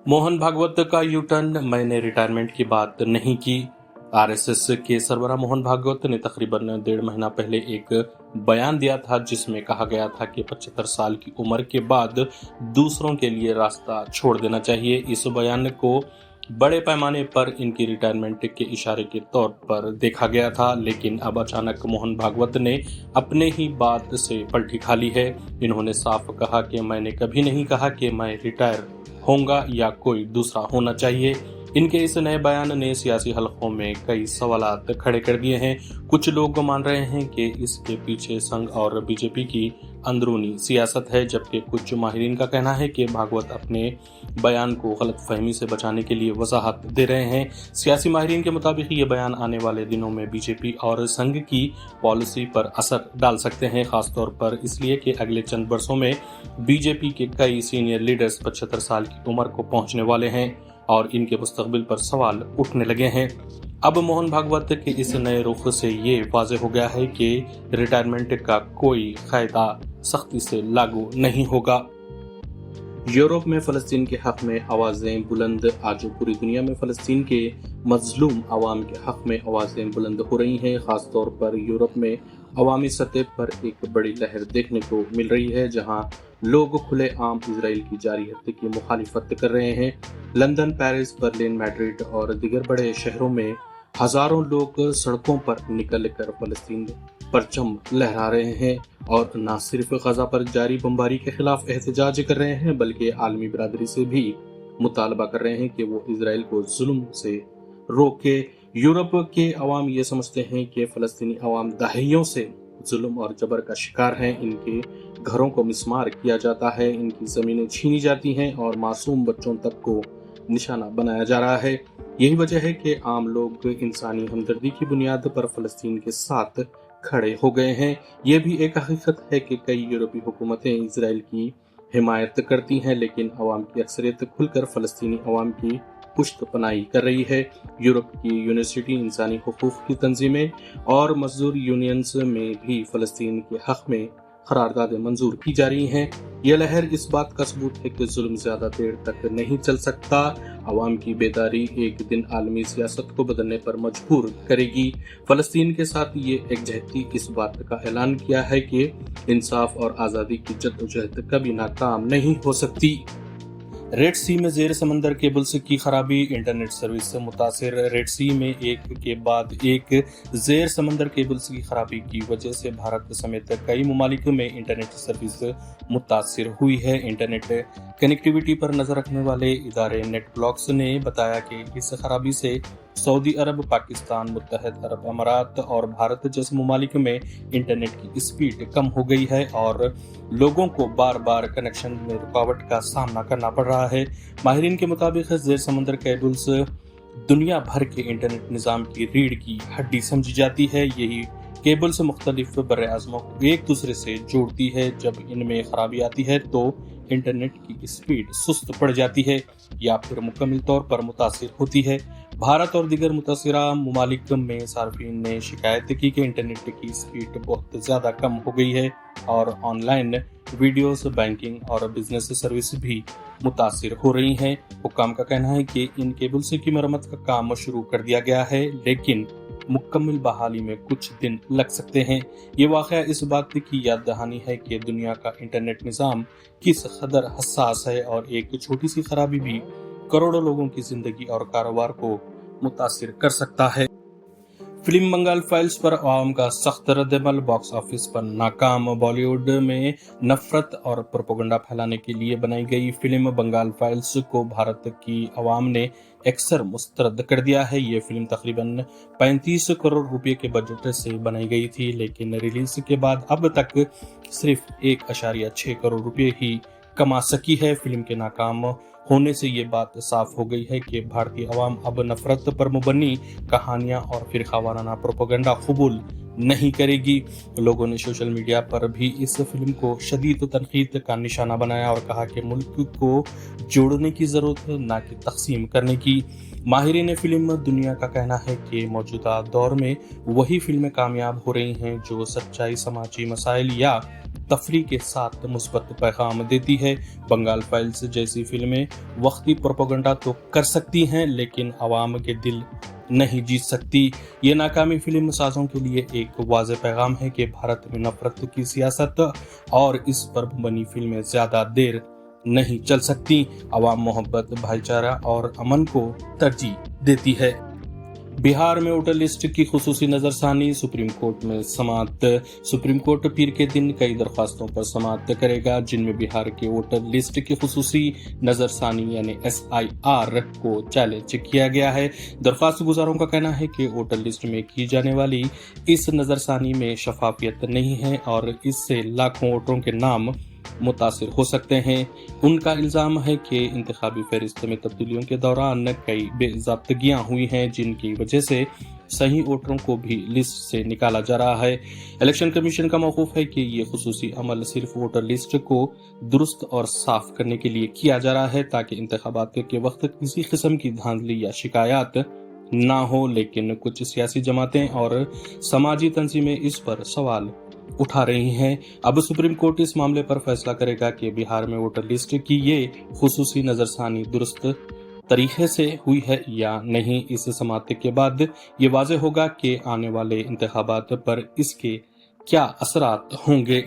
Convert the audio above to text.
मोहन भागवत का U turn, मैंने retirement की बात नहीं की। आरएसएस के सरबराह मोहन भागवत ने तकरीबन 1.5 महीना पहले एक बयान दिया था जिसमें कहा गया था कि 75 साल की उम्र के बाद दूसरों के लिए रास्ता छोड़ देना चाहिए। इस बयान को बड़े पैमाने पर इनकी रिटायरमेंट के इशारे के तौर पर देखा गया था, लेकिन अब अचानक मोहन भागवत ने अपने ही बात से पलटी खा ली है। इन्होंने साफ कहा कि मैंने कभी नहीं कहा कि मैं रिटायर होगा या कोई दूसरा होना चाहिए। इनके इस नए बयान ने सियासी हलकों में कई सवालात खड़े कर दिए हैं। कुछ लोग मान रहे हैं कि इसके पीछे संघ और बीजेपी की अंदरूनी सियासत है, जबकि कुछ माहिरीन का कहना है कि भागवत अपने बयान को गलतफहमी से बचाने के लिए वजाहत दे रहे हैं। सियासी माहिरीन के मुताबिक ये बयान आने वाले दिनों में बीजेपी और संघ की पॉलिसी पर असर डाल सकते हैं, खासतौर पर इसलिए कि अगले चंद वर्षों में बीजेपी के कई सीनियर लीडर्स 75 साल की उम्र को पहुंचने वाले हैं और इनके मुस्तकबिल पर सवाल उठने लगे हैं। अब मोहन भागवत के इस नए रुख से ये वाज़ेह हो गया है कि रिटायरमेंट का कोई कायदा सख्ती से लागू नहीं होगा। यूरोप में फ़लस्तीन के हक में आवाज़ें बुलंद। आज पूरी दुनिया में फ़लस्तीन के मजलूम अवाम के हक में आवाज़ें बुलंद हो रही हैं। ख़ासतौर पर यूरोप में अवामी सतह पर एक बड़ी लहर देखने को मिल रही है, जहां लोग खुलेआम इजराइल की जारी हत्या की मुखालिफत कर रहे हैं। लंदन, पेरिस, बर्लिन, मैड्रिड और दीगर बड़े शहरों में हजारों लोग सड़कों पर निकलकर फ़लस्तीन परचम लहरा रहे हैं और न सिर्फ गजा पर जारी बमबारी के खिलाफ एहतजाज कर रहे हैं, बल्कि आलमी बिरादरी से भी मुतालबा कर रहे हैं कि वो इजराइल को जुल्म से रोके। यूरोप के अवाम ये समझते हैं कि फ़लस्तीनी अवाम दहाइयों से जुल्म और जबर का शिकार हैं। इनके घरों को मिस्मार किया जाता है, इनकी ज़मीनें छीनी जाती हैं और मासूम बच्चों तक को निशाना बनाया जा रहा है। यही वजह है कि आम लोग इंसानी हमदर्दी की बुनियाद पर फ़लस्तीन के साथ खड़े हो गए हैं। ये भी एक हकीकत है कि कई यूरोपीय हुकूमतें इजराइल की हिमायत करती हैं, लेकिन अवाम की अक्सरियत खुलकर फ़लस्तीनी अवाम की पुश्त पनाही कर रही है। यूरोप की यूनिवर्सिटी, इंसानी हुकूक की तंजीमें और मजदूर यूनियंस में भी फ़लस्तीन के हक में करारदादें मंजूर की जा रही हैं। यह लहर इस बात का सबूत है कि जुल्म ज्यादा देर तक नहीं चल सकता। अवाम की बेदारी एक दिन आलमी सियासत को बदलने पर मजबूर करेगी। फ़लस्तीन के साथ ये एकजहती इस बात का ऐलान किया है कि इंसाफ और आज़ादी की जद्दोजहद कभी नाकाम नहीं हो सकती। रेड सी में जेर समंदर केबल्स की खराबी, इंटरनेट सर्विस से मुतासिर। रेड सी में एक के बाद एक जेर समंदर केबल्स की खराबी की वजह से भारत समेत कई ममालिक में इंटरनेट सर्विस मुतासिर हुई है। इंटरनेट कनेक्टिविटी पर नजर रखने वाले इदारे नेट ब्लॉक्स ने बताया कि इस खराबी से सऊदी अरब, पाकिस्तान, मुत्तहद अरब अमारात और भारत जैसे ममालिक में इंटरनेट की स्पीड कम हो गई है और लोगों को बार बार कनेक्शन में रुकावट का सामना करना पड़ रहा है। माहिरीन के मुताबिक जेर समंदर केबल्स दुनिया भर के इंटरनेट निज़ाम की रीढ़ की हड्डी समझी जाती है। यही केबल्स मुख्तलिफ बर्र-ए-आज़मों को एक दूसरे से जोड़ती है। जब इनमें खराबी आती है तो इंटरनेट की स्पीड सुस्त पड़ जाती है या फिर मुकम्मल तौर पर मुतासिर होती है। भारत और दीगर मुतासिरा ममालिक में सार्फिन ने शिकायत की कि इंटरनेट की स्पीड बहुत ज़्यादा कम हो गई है और ऑनलाइन वीडियोस, बैंकिंग और बिजनेस सर्विस भी मुतासिर हो रही हैं। हुक्काम का कहना है कि इन केबल्स की मरम्मत का काम शुरू कर दिया गया है, लेकिन मुकम्मल बहाली में कुछ दिन लग सकते हैं। ये वाक़या इस बात की याद दहानी है कि दुनिया का इंटरनेट निज़ाम किस कदर हसास है और एक छोटी सी खराबी भी करोड़ों लोगों की जिंदगी और कारोबार को मुतासिर कर सकता है। फिल्म बंगाल फाइल्स पर आवाम का सख्त रद्दअमल, बॉक्स ऑफिस पर नाकाम। बॉलीवुड में नफरत और प्रोपेगेंडा फैलाने के लिए बनाई गई फिल्म बंगाल फाइल्स को भारत की आवाम ने अक्सर मुस्तरद कर दिया है। ये फिल्म तकरीबन 35 करोड़ रुपए के बजट से बनाई गई थी, लेकिन रिलीज के बाद अब तक सिर्फ 1.6 करोड़ रुपए ही कमा सकी है। फिल्म के नाकाम होने से ये बात साफ हो गई है कि भारतीय अवाम अब नफरत पर मुबन्नी कहानियां और फिरकावाराना प्रोपेगेंडा कबूल नहीं करेगी। लोगों ने सोशल मीडिया पर भी इस फिल्म को शदीद तनकीद का निशाना बनाया और कहा कि मुल्क को जोड़ने की जरूरत है, न कि तकसीम करने की। माहिरीन फिल्म दुनिया का कहना है कि मौजूदा दौर में वही फिल्में कामयाब हो रही हैं जो सच्चाई, समाजी मसाइल या तफरी के साथ मुस्बत पैगाम देती है। बंगाल फाइल्स जैसी फिल्में वक्ती प्रोपेगेंडा तो कर सकती हैं, लेकिन आवाम के दिल नहीं जीत सकती। ये नाकामी फिल्म साजों के लिए एक वाज़ेह पैगाम है कि भारत में नफरत की सियासत और इस पर बनी फिल्में ज्यादा देर नहीं चल सकती। आवाम मोहब्बत, भाईचारा और अमन को तरजीह देती है। बिहार में वोटर लिस्ट की खुसूसी नजरसानी सुप्रीम कोर्ट में समाअत। सुप्रीम कोर्ट पीर के दिन कई दरख्वास्तों पर समाअत करेगा, जिनमें बिहार के वोटर लिस्ट की खुसूसी नजरसानी यानी SIR को चैलेंज किया गया है। दरख्वास्त गुजारों का कहना है कि वोटर लिस्ट में की जाने वाली इस नजरसानी में शफाफियत नहीं है और इससे लाखों वोटरों के नाम मुतासिर हो सकते हैं। उनका इल्जाम है कि इंतखाबी फहरिस्त में तब्दीलियों के दौरान कई बेज़ाब्तगियां हुई हैं, जिनकी वजह से सही वोटरों को भी लिस्ट से निकाला जा रहा है। इलेक्शन कमीशन का मौक़ूफ़ है कि ये खुसूसी अमल सिर्फ वोटर लिस्ट को दुरुस्त और साफ करने के लिए किया जा रहा है, ताकि इंतखाबात के वक्त किसी किस्म की धांधली या शिकायत ना हो। लेकिन कुछ सियासी जमातें और समाजी तंजीमें इस पर सवाल उठा रही हैं। अब सुप्रीम कोर्ट इस मामले पर फैसला करेगा कि बिहार में वोटर लिस्ट की ये खुसूसी नजरसानी दुरुस्त तरीके से हुई है या नहीं। इस समाअत के बाद ये वाज़ेह होगा कि आने वाले इंतखाबात पर इसके क्या असरात होंगे।